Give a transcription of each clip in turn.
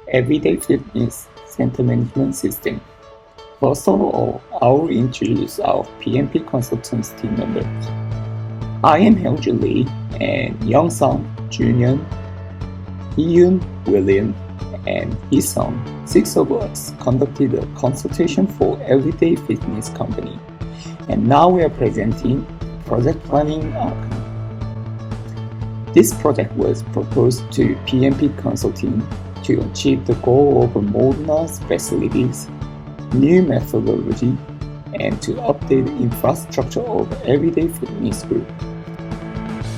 Everyday Fitness Center Management System. First of all, I will introduce our PMP consultants team members. I am Hyung-Jun Lee and Young-Sung, Junhyun, Hee-Yoon, William, and Hee-Sung. 6 of us conducted a consultation for Everyday Fitness Company, and now we are presenting project planning outcome. This project was proposed to PMP Consulting to achieve the goal of modernized facilities, new methodology, and to update the infrastructure of Everyday Fitness Group.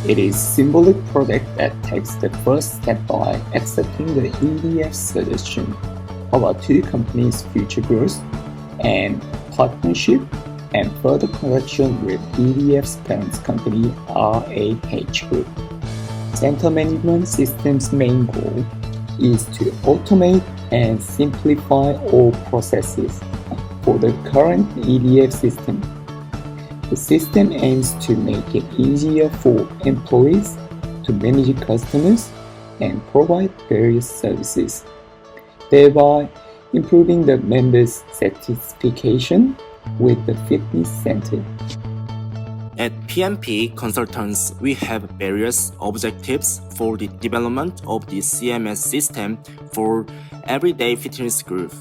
It is a symbolic project that takes the first step by accepting the EDF suggestion of our two companies' future growth and partnership and further connection with EDF's parent company RAH Group. Center Management System's main goal is to automate and simplify all processes for the current EDF system. The system aims to make it easier for employees to manage customers and provide various services, thereby improving the members' satisfaction with the fitness center. At PMP Consultants, we have various objectives for the development of the CMS system for Everyday Fitness Group.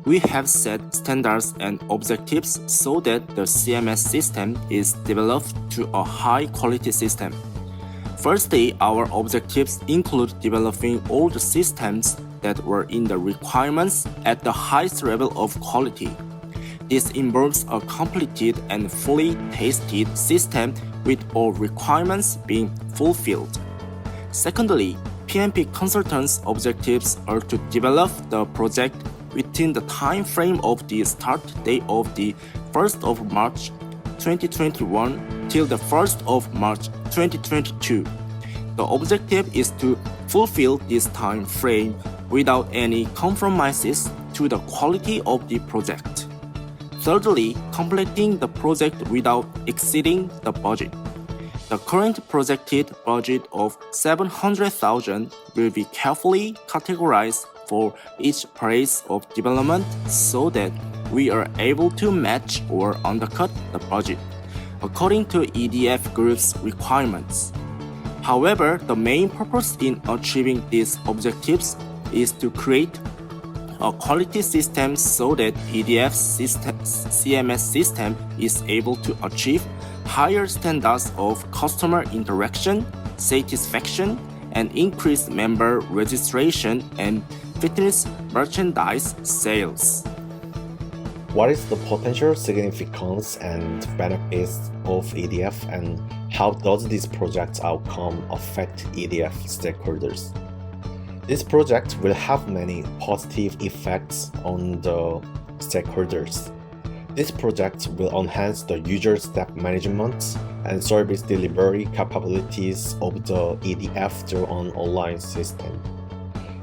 We have set standards and objectives so that the CMS system is developed to a high-quality system. Firstly, our objectives include developing all the systems that were in the requirements at the highest level of quality. This involves a completed and fully tested system with all requirements being fulfilled. Secondly, PMP Consultants' objectives are to develop the project within the time frame of the start date of the 1st of March 2021 till the 1st of March 2022. The objective is to fulfill this time frame without any compromises to the quality of the project. Thirdly, completing the project without exceeding the budget. The current projected budget of 700,000 will be carefully categorized for each phase of development so that we are able to match or undercut the budget according to EDF Group's requirements. However, the main purpose in achieving these objectives is to create a quality system so that EDF's CMS system is able to achieve higher standards of customer interaction, satisfaction, and increased member registration and fitness merchandise sales. What is the potential significance and benefits of EDF, and how does this project's outcome affect EDF stakeholders? This project will have many positive effects on the stakeholders. This project will enhance the user step management and service delivery capabilities of the EDF through an online system.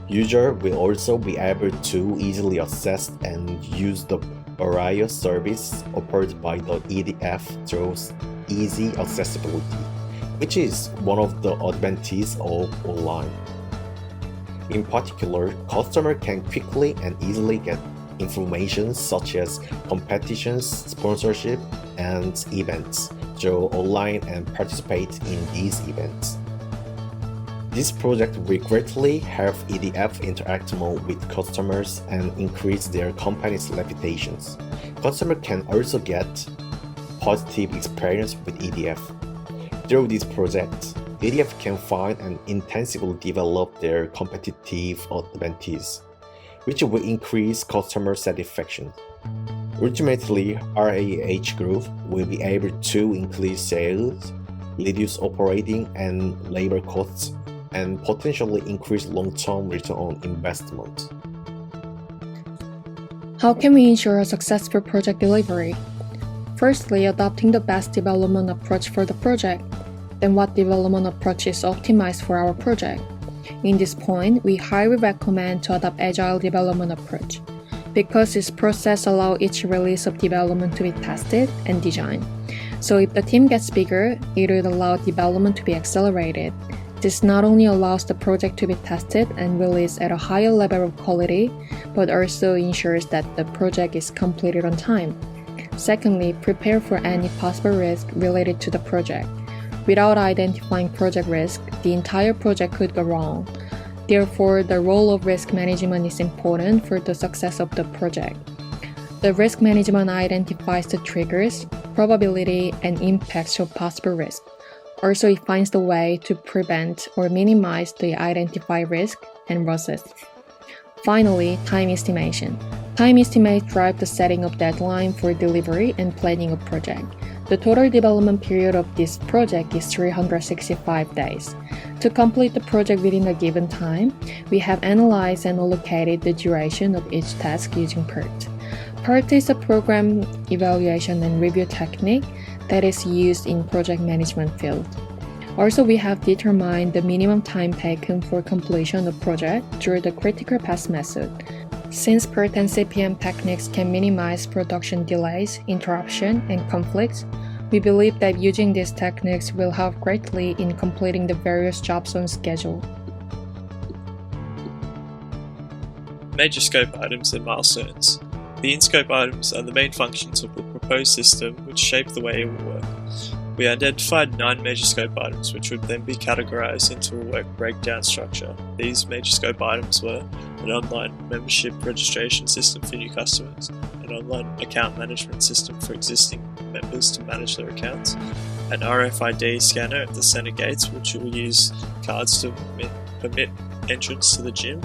User will also be able to easily access and use the various services offered by the EDF through easy accessibility, which is one of the advantages of online. In particular, customers can quickly and easily get information such as competitions, sponsorship, and events through online and participate in these events. This project will greatly help EDF interact more with customers and increase their company's reputations. Customers can also get positive experience with EDF. Through this project, EDF can find and intensively develop their competitive advantage, which will increase customer satisfaction. Ultimately, RAH Group will be able to increase sales, reduce operating and labor costs, and potentially increase long-term return on investment. How can we ensure a successful project delivery? Firstly, adopting the best development approach for the project. Then what development approach is optimized for our project? In this point, we highly recommend to adopt agile development approach because this process allows each release of development to be tested and designed. So if the team gets bigger, it will allow development to be accelerated. This not only allows the project to be tested and released at a higher level of quality, but also ensures that the project is completed on time. Secondly, prepare for any possible risk related to the project. Without identifying project risk, the entire project could go wrong. Therefore, the role of risk management is important for the success of the project. The risk management identifies the triggers, probability, and impacts of possible risk. Also, it finds the way to prevent or minimize the identified risk and losses. Finally, time estimation. Time estimates drive the setting of deadline for delivery and planning of project. The total development period of this project is 365 days. To complete the project within a given time, we have analyzed and allocated the duration of each task using PERT. PERT is a program evaluation and review technique that is used in project management field. Also, we have determined the minimum time taken for completion of project through the critical path method. Since PERT and CPM techniques can minimize production delays, interruption, and conflicts, we believe that using these techniques will help greatly in completing the various jobs on schedule. Major scope items and milestones. The in-scope items are the main functions of the proposed system which shape the way it will work. We identified 9 major scope items which would then be categorized into a work breakdown structure. These major scope items were an online membership registration system for new customers, an online account management system for existing members to manage their accounts, an RFID scanner at the center gates which will use cards to permit entrance to the gym,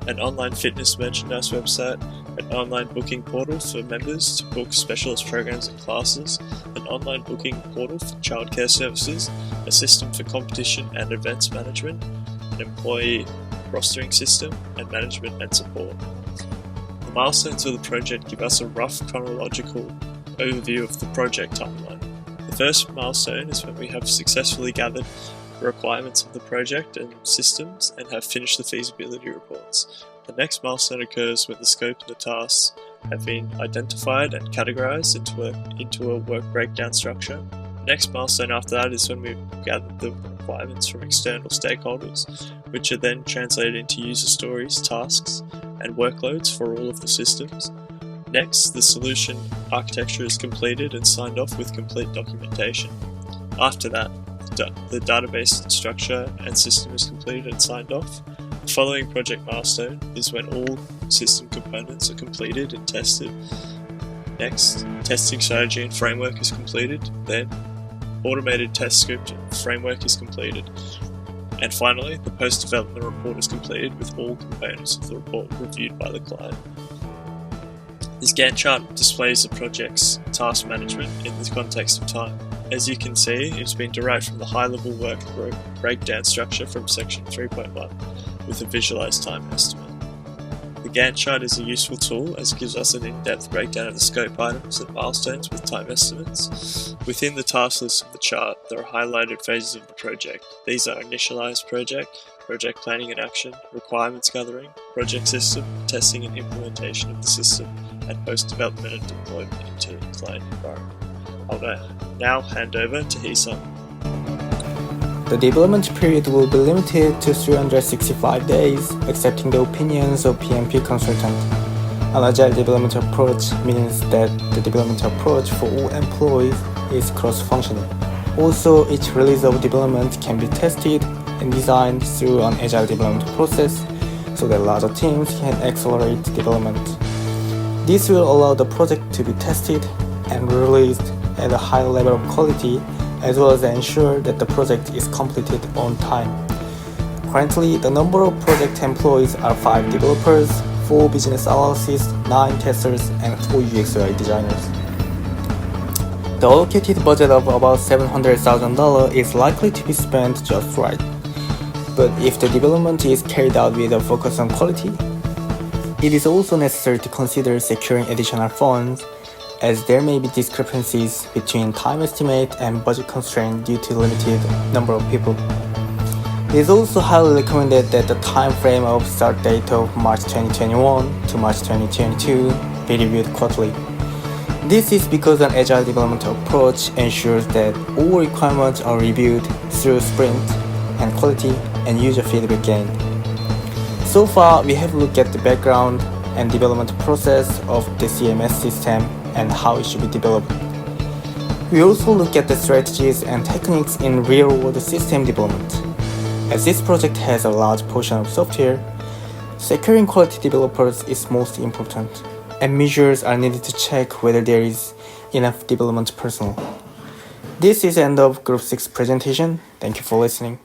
an online fitness merchandise website, an online booking portal for members to book specialist programs and classes, an online booking portal for childcare services, a system for competition and events management, an employee rostering system, and management and support. The milestones of the project give us a rough chronological overview of the project timeline. The first milestone is when we have successfully gathered the requirements of the project and systems and have finished the feasibility reports. The next milestone occurs when the scope and the tasks have been identified and categorized into a work breakdown structure. The next milestone after that is when we've gathered the requirements from external stakeholders, which are then translated into user stories, tasks, and workloads for all of the systems. Next, the solution architecture is completed and signed off with complete documentation. After that, the database structure and system is completed and signed off. The following project milestone is when all system components are completed and tested. Next, testing strategy and framework is completed. Then, automated test script and framework is completed. And finally, the post-development report is completed with all components of the report reviewed by the client. This Gantt chart displays the project's task management in the context of time. As you can see, it's been derived from the high-level work breakdown structure from section 3.1 with a visualized time estimate. The Gantt chart is a useful tool as it gives us an in-depth breakdown of the scope items and milestones with time estimates. Within the task list of the chart, there are highlighted phases of the project. These are initialized project, project planning and action, requirements gathering, project system, testing and implementation of the system, and post-development and deployment into the client environment. I'll now hand over to Hisam. The development period will be limited to 365 days, accepting the opinions of PMP consultant. An agile development approach means that the development approach for all employees is cross-functional. Also, each release of development can be tested and designed through an agile development process so that larger teams can accelerate development. This will allow the project to be tested and released at a high level of quality, as well as ensure that the project is completed on time. Currently, the number of project employees are 5 developers, 4 business analysts, 9 testers, and 4 UX/UI designers. The allocated budget of about $700,000 is likely to be spent just right. But if the development is carried out with a focus on quality, it is also necessary to consider securing additional funds, as there may be discrepancies between time estimate and budget constraint due to limited number of people. It is also highly recommended that the time frame of start date of March 2021 to March 2022 be reviewed quarterly. This is because an agile development approach ensures that all requirements are reviewed through sprint and quality and user feedback gained. So far, we have looked at the background and development process of the CMS system and how it should be developed. We also look at the strategies and techniques in real-world system development. As this project has a large portion of software, securing quality developers is most important, and measures are needed to check whether there is enough development personnel. This is the end of Group 6 presentation. Thank you for listening.